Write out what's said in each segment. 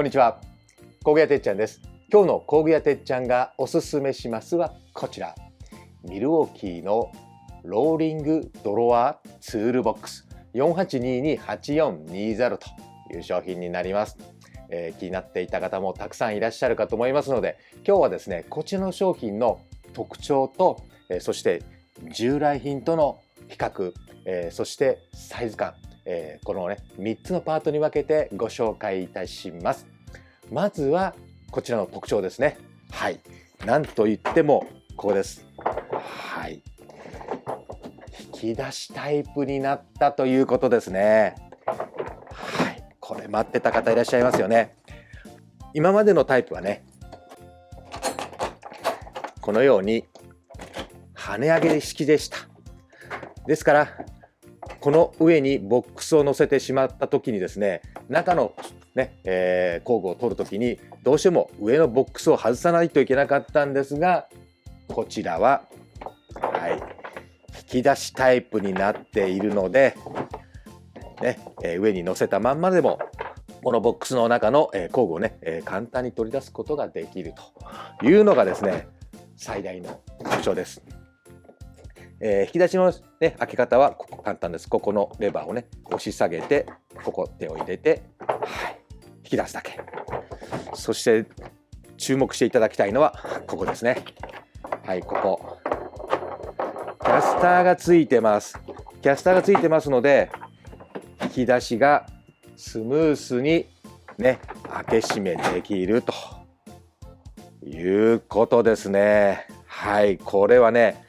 こんにちは、工具屋てっちゃんです。今日の工具屋てっちゃんがおすすめしますはこちら、ミルウォーキーのローリングドロワーツールボックス48228420という商品になります。気になっていた方もたくさんいらっしゃるかと思いますので、今日はですね、こちらの商品の特徴と、そして従来品との比較、そしてサイズ感、このね3つのパートに分けてご紹介いたします。まずはこちらの特徴ですね。はい、なんといってもここです。はい、引き出しタイプになったということですね。はい、これ待ってた方いらっしゃいますよね。今までのタイプはね、このように跳ね上げ式でした。ですからこの上にボックスを乗せてしまった時にですね、中のね、工具を取る時にどうしても上のボックスを外さないといけなかったんですが、こちらは、はい、引き出しタイプになっているので、ね、上に乗せたまんまでもこのボックスの中の工具をね、簡単に取り出すことができるというのがですね、最大の特徴です。引き出しの、ね、開け方は簡単です。ここのレバーをね押し下げて、ここ手を入れて、はい、引き出すだけ。そして注目していただきたいのはここですね。はい、ここキャスターがついてます。キャスターがついてますので、引き出しがスムースにね開け閉めできるということですね。はい、これはね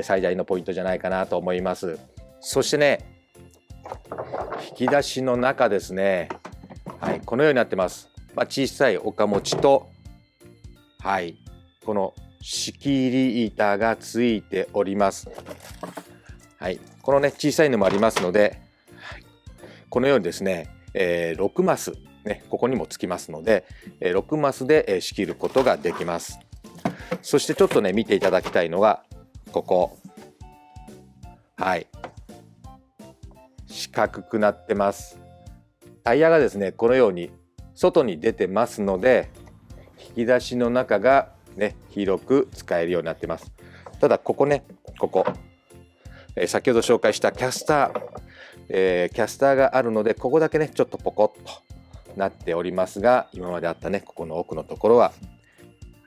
最大のポイントじゃないかなと思います。そしてね、引き出しの中ですね、はい、このようになってます。小さい岡持ちと、はい、この仕切り板がついております。はい、このね小さいのもありますので、はい、このようにですね、6マスね、ここにもつきますので、6マスで仕切ることができます。そしてちょっとね見ていただきたいのがここ、はい、四角くなってます。タイヤがですねこのように外に出てますので、引き出しの中がね広く使えるようになってます。ただここね、ここ、先ほど紹介したキャスター、キャスターがあるので、ここだけねちょっとポコッとなっておりますが、今まであったねここの奥のところは、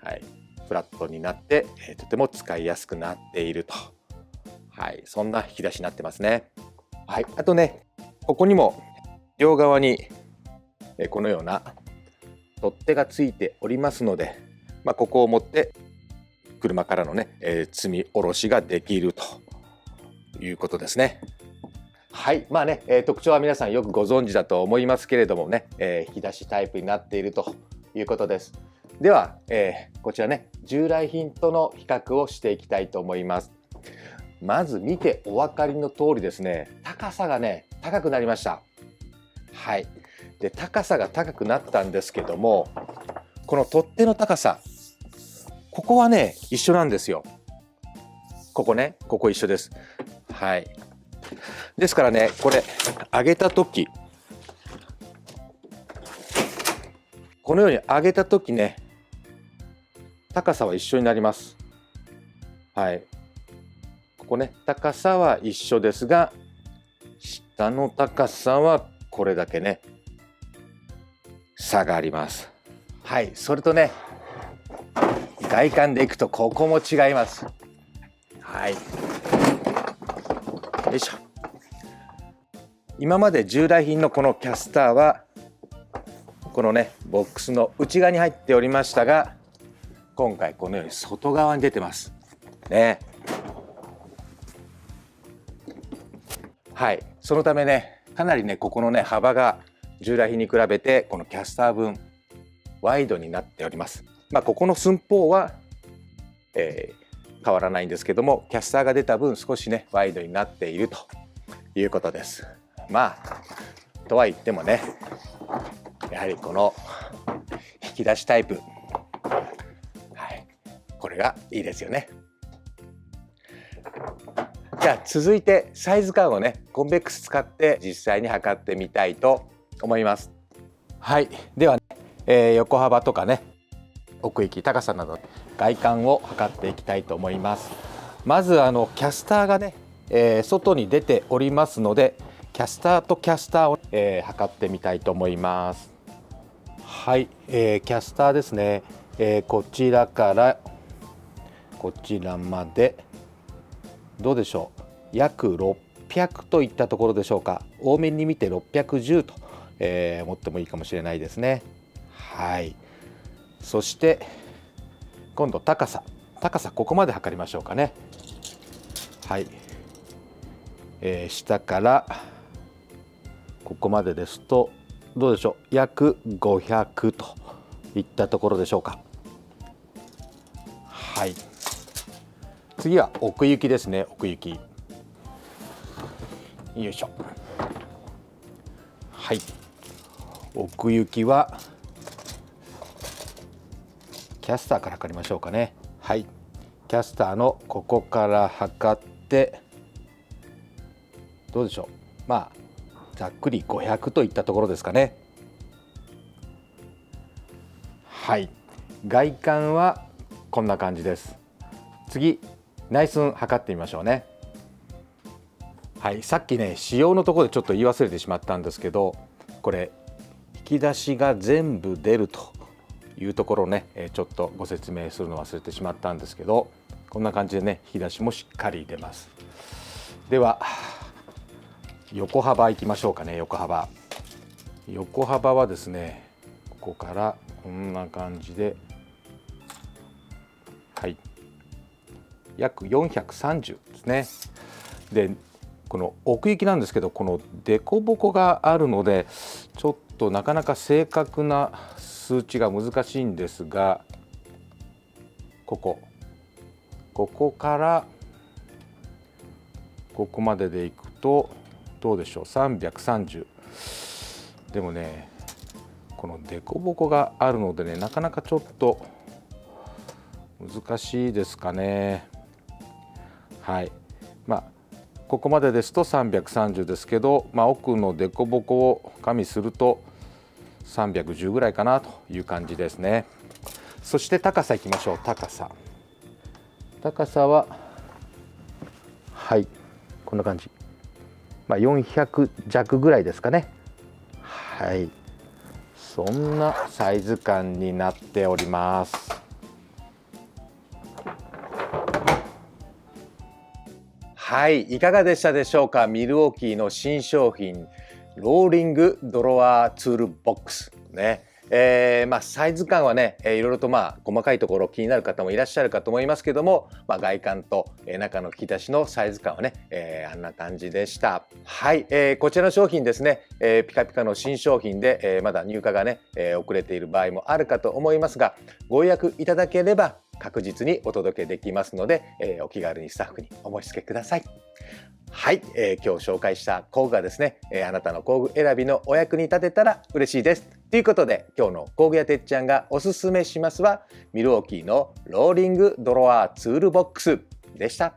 はい、フラットになって、とても使いやすくなっていると、はい、そんな引き出しになってますね。はい、あとね、ここにも両側にこのような取っ手がついておりますので、ここを持って車からのね、積み下ろしができるということですね。はい、特徴は皆さんよくご存知だと思いますけれどもね、引き出しタイプになっているということです。では、こちらね従来品との比較をしていきたいと思います。まず見てお分かりの通りですね、高さがね高くなりました。はい、で高さが高くなったんですけども、この取っ手の高さ、ここはね一緒なんですよ。ここね、ここ一緒です。はい、ですからね、これ上げた時、このように上げた時ね高さは一緒になります。はい、ここね高さは一緒ですが、下の高さはこれだけね差があります。はい、それとね外観でいくとここも違います。はい、よいしょ。今まで従来品のこのキャスターはこのねボックスの内側に入っておりましたが、今回このように外側に出てますね。はい、そのためねかなりねここのね幅が従来品に比べてこのキャスター分ワイドになっております。ここの寸法は、変わらないんですけども、キャスターが出た分少しねワイドになっているということです。とは言ってもね、やはりこの引き出しタイプ、はい、これがいいですよね。じゃあ続いてサイズ感をねコンベックス使って実際に測ってみたいと思います。はい、では、横幅とかね、奥行き、高さなど外観を測っていきたいと思います。まずキャスターがね、外に出ておりますので、キャスターとキャスターを、測ってみたいと思います。はい、キャスターですね、こちらからこちらまでどうでしょう、約600といったところでしょうか。多めに見て610と、思ってもいいかもしれないですね。はい、そして今度高さここまで測りましょうかね。はい、下からここまでですとどうでしょう、約500といったところでしょうか。はい、次は奥行きですね。奥行き、よいしょ。はい、奥行きはキャスターから測りましょうかね。はい、キャスターのここから測ってどうでしょう、まあざっくり500といったところですかね。はい、外観はこんな感じです。次、内寸測ってみましょうね。はい、さっきね仕様のところでちょっと言い忘れてしまったんですけど、これ引き出しが全部出るというところをね、ちょっとご説明するの忘れてしまったんですけど、こんな感じでね引き出しもしっかり出ます。では横幅いきましょうかね。横幅はですね、ここからこんな感じで、はい、約430ですね。でこの奥行きなんですけど、この凸凹があるのでちょっとなかなか正確な数値が難しいんですが、ここからここまででいくとどうでしょう、330。でもねこの凸凹があるのでね、なかなかちょっと難しいですかね。はい、まあここまでですと330ですけど、奥の凸凹を加味すると310ぐらいかなという感じですね。そして高さいきましょう。高さははいこんな感じ、400弱ぐらいですかね。はい、そんなサイズ感になっております。はい、いかがでしたでしょうか。ミルウォーキーの新商品ローリングドロワーツールボックスね。サイズ感はね、いろいろと細かいところ気になる方もいらっしゃるかと思いますけども、外観と、中の引き出しのサイズ感はね、あんな感じでした。はい、こちらの商品ですね、ピカピカの新商品で、まだ入荷がね、遅れている場合もあるかと思いますが、ご予約いただければ確実にお届けできますので、お気軽にスタッフにお申し付けください。はい、今日紹介した工具がですね、あなたの工具選びのお役に立てたら嬉しいです。ということで今日の工具屋てっちゃんがおすすめしますはミルウォーキーのローリングドロワーツールボックスでした。